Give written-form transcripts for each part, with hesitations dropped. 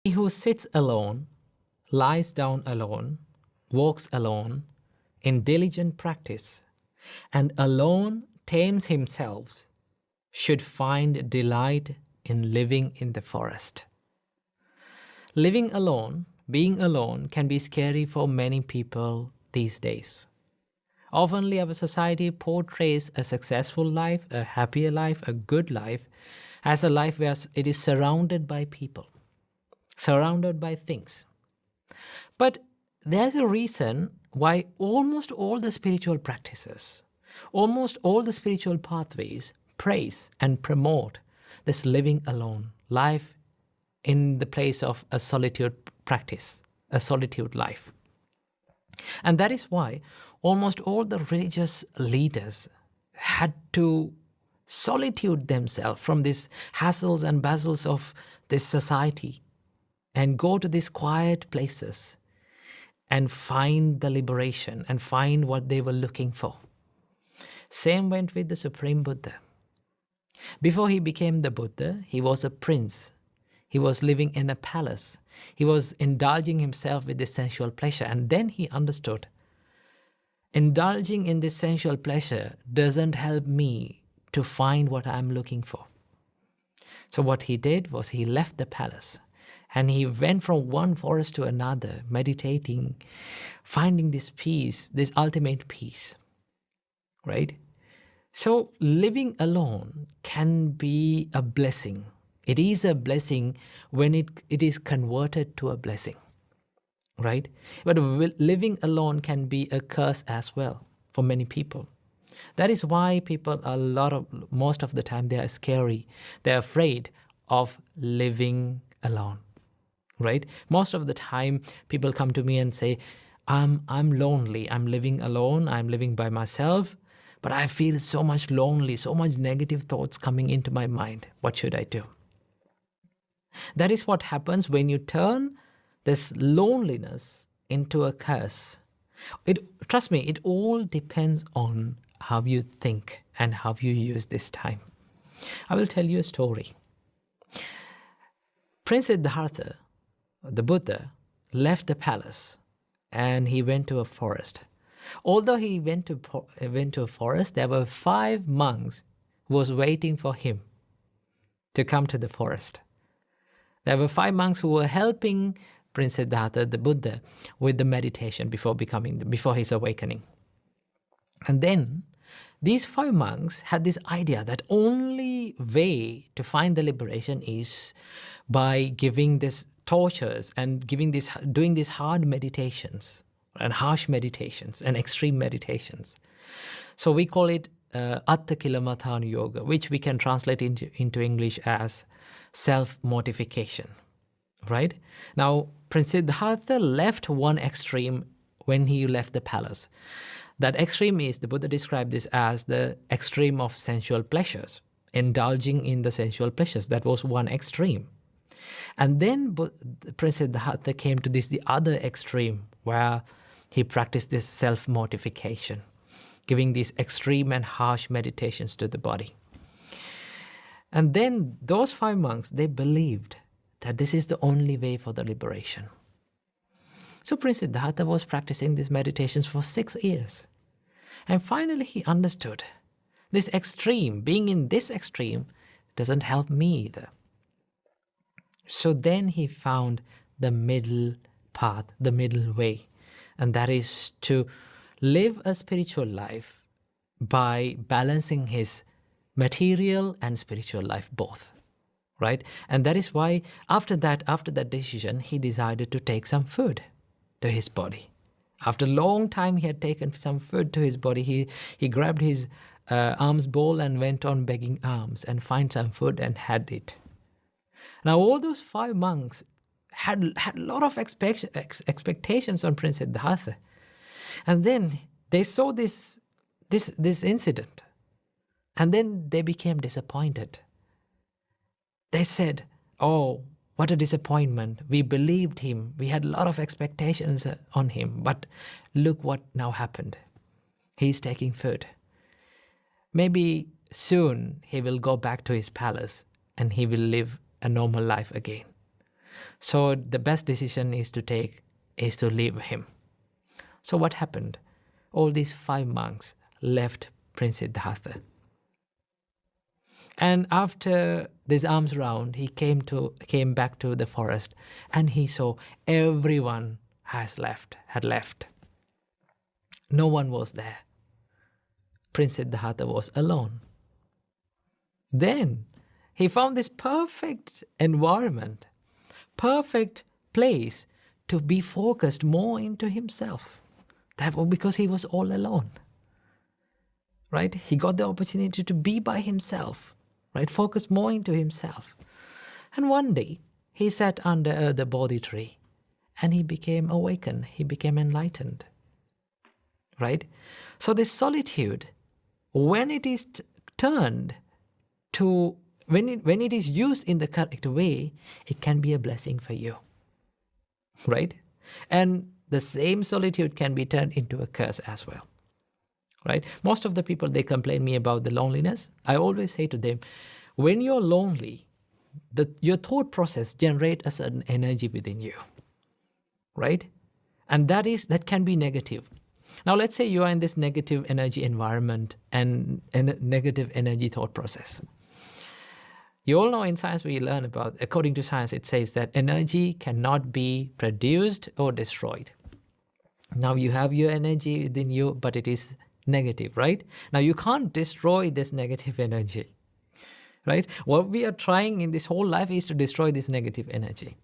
He who sits alone, lies down alone, walks alone, in diligent practice, and alone tames himself, should find delight in living in the forest. Living alone, being alone, can be scary for many people these days. Oftenly, our society portrays a successful life, a happier life, a good life, as a life where it is surrounded by people, surrounded by things. But there's a reason why almost all the spiritual practices, almost all the spiritual pathways praise and promote this living alone, life in the place of a solitude practice, a solitude life. And that is why almost all the religious leaders had to solitude themselves from these hassles and bustles of this society and go to these quiet places and find the liberation and find what they were looking for. Same went with the Supreme Buddha. Before he became the Buddha, he was a prince. He was living in a palace. He was indulging himself with this sensual pleasure. And then he understood, indulging in this sensual pleasure doesn't help me to find what I'm looking for. So what he did was he left the palace and he went from one forest to another, meditating, finding this peace, this ultimate peace, right? So living alone can be a blessing. It is a blessing when it is converted to a blessing, right? But living alone can be a curse as well for many people. That is why people most of the time they are scary. They're afraid of living alone, right? Most of the time people come to me and say, I'm lonely, I'm living alone, I'm living by myself, but I feel so much lonely, so much negative thoughts coming into my mind. What should I do? That is what happens when you turn this loneliness into a curse. Trust me, it all depends on how you think and how you use this time. I will tell you a story. Prince Siddhartha, the Buddha, left the palace and he went to a forest. Although he went to a forest, there were 5 monks who was waiting for him to come to the forest. There were 5 monks who were helping Prince Siddhartha, the Buddha, with the meditation before his awakening. And then these 5 monks had this idea that only way to find the liberation is by giving this tortures and doing these hard meditations and harsh meditations and extreme meditations. So we call it Atta Kilamatthana Yoga, which we can translate into English as self-mortification, right? Now, Prince Siddhartha left one extreme when he left the palace. That extreme is, the Buddha described this as the extreme of sensual pleasures, indulging in the sensual pleasures. That was one extreme. And then Prince Siddhartha came to the other extreme where he practiced this self-mortification, giving these extreme and harsh meditations to the body. And then those 5 monks, they believed that this is the only way for the liberation. So Prince Siddhartha was practicing these meditations for 6 years. And finally he understood, this extreme, being in this extreme, doesn't help me either. So then he found the middle path, the middle way. And that is to live a spiritual life by balancing his material and spiritual life both, right? And that is why after that decision, he decided to take some food to his body. After a long time he had taken some food to his body, he grabbed his alms bowl and went on begging alms and find some food and had it. Now all those 5 monks had a lot of expectations on Prince Siddhartha. And then they saw this incident. And then they became disappointed. They said, oh, what a disappointment. We believed him. We had a lot of expectations on him. But look what now happened. He's taking food. Maybe soon he will go back to his palace and he will live a normal life again. So the best decision is to take is to leave him. So what happened? All these 5 monks left Prince Siddhartha. And after this alms round, he came back to the forest, and he saw everyone had left. No one was there. Prince Siddhartha was alone. Then he found this perfect environment, perfect place to be focused more into himself. That was because he was all alone. Right? He got the opportunity to be by himself, right? Focus more into himself. And one day, he sat under the Bodhi tree, and he became awakened. He became enlightened. Right? So this solitude, when it is turned to, when it is used in the correct way, it can be a blessing for you. Right? And the same solitude can be turned into a curse as well. Right? Most of the people, they complain me about the loneliness. I always say to them, when you're lonely, your thought process generates a certain energy within you. Right? And that can be negative. Now, let's say you are in this negative energy environment and a negative energy thought process. You all know in science we learn about, according to science, it says that energy cannot be produced or destroyed. Now you have your energy within you, but it is negative, right? Now you can't destroy this negative energy, right? What we are trying in this whole life is to destroy this negative energy.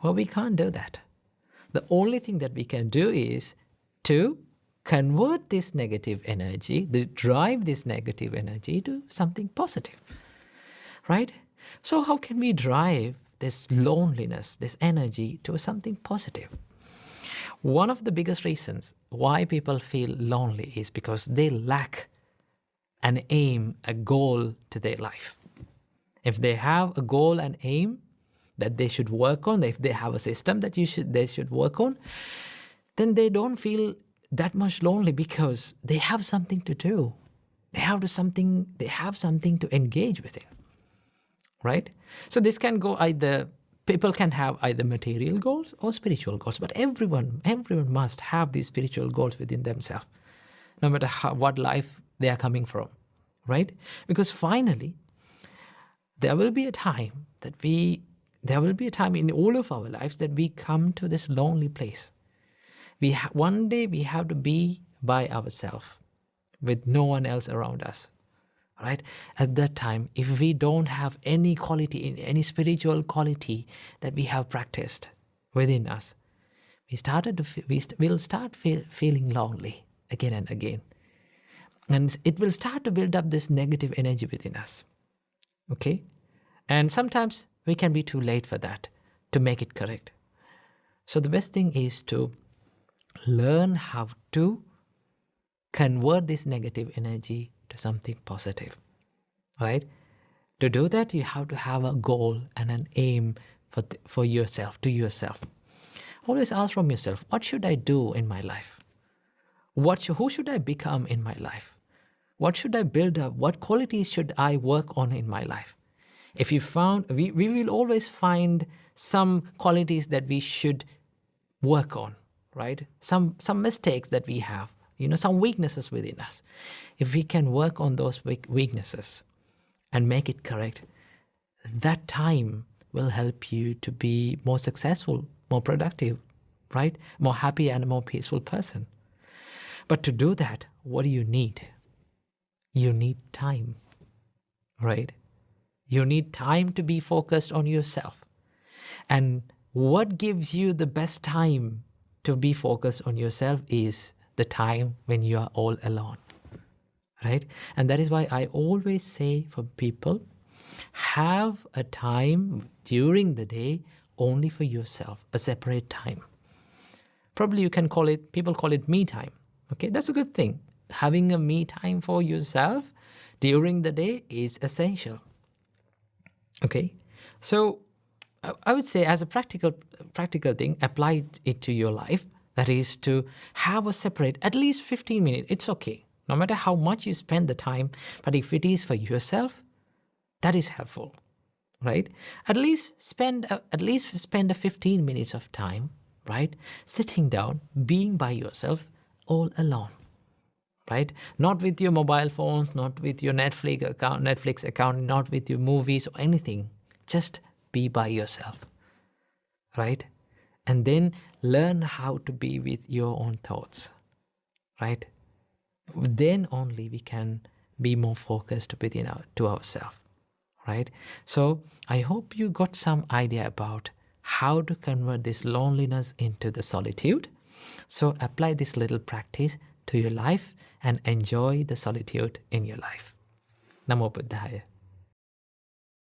Well, we can't do that. The only thing that we can do is to convert this negative energy, drive this negative energy to something positive, right? So how can we drive this loneliness, this energy to something positive? One of the biggest reasons why people feel lonely is because they lack an aim, a goal to their life. If they have a goal and aim that they should work on, if they have a system that they should work on, then they don't feel that much lonely because they have something to do. They have something to engage with it, right? So this can go either. People can have either material goals or spiritual goals, but everyone must have these spiritual goals within themselves, no matter what life they are coming from, right? Because finally, there will be a time in all of our lives that we come to this lonely place. One day we have to be by ourselves with no one else around us. Right? At that time, if we don't have any quality, any spiritual quality that we have practiced within us, we'll start feeling lonely again and again. And it will start to build up this negative energy within us. Okay? And sometimes we can be too late for that to make it correct. So the best thing is to learn how to convert this negative energy to something positive, right? To do that, you have to have a goal and an aim for yourself, to yourself. Always ask from yourself, what should I do in my life? Who should I become in my life? What should I build up? What qualities should I work on in my life? If you found, we will always find some qualities that we should work on, right? Some mistakes that we have. Some weaknesses within us. If we can work on those weaknesses and make it correct, that time will help you to be more successful, more productive, right? More happy and a more peaceful person. But to do that, what do you need? You need time, right? You need time to be focused on yourself. And what gives you the best time to be focused on yourself is the time when you are all alone, right? And that is why I always say for people, have a time during the day only for yourself, a separate time. Probably people call it me time. Okay, that's a good thing. Having a me time for yourself during the day is essential. Okay, so I would say as a practical thing, apply it to your life. That is to have a separate, at least 15 minutes. It's okay. No matter how much you spend the time, but if it is for yourself, that is helpful, right? At least spend a 15 minutes of time, right? Sitting down, being by yourself, all alone, right? Not with your mobile phones, not with your Netflix account, not with your movies or anything. Just be by yourself, right? And then learn how to be with your own thoughts, right? Then only we can be more focused to ourselves, right? So I hope you got some idea about how to convert this loneliness into the solitude. So apply this little practice to your life and enjoy the solitude in your life. Namo Buddhaya.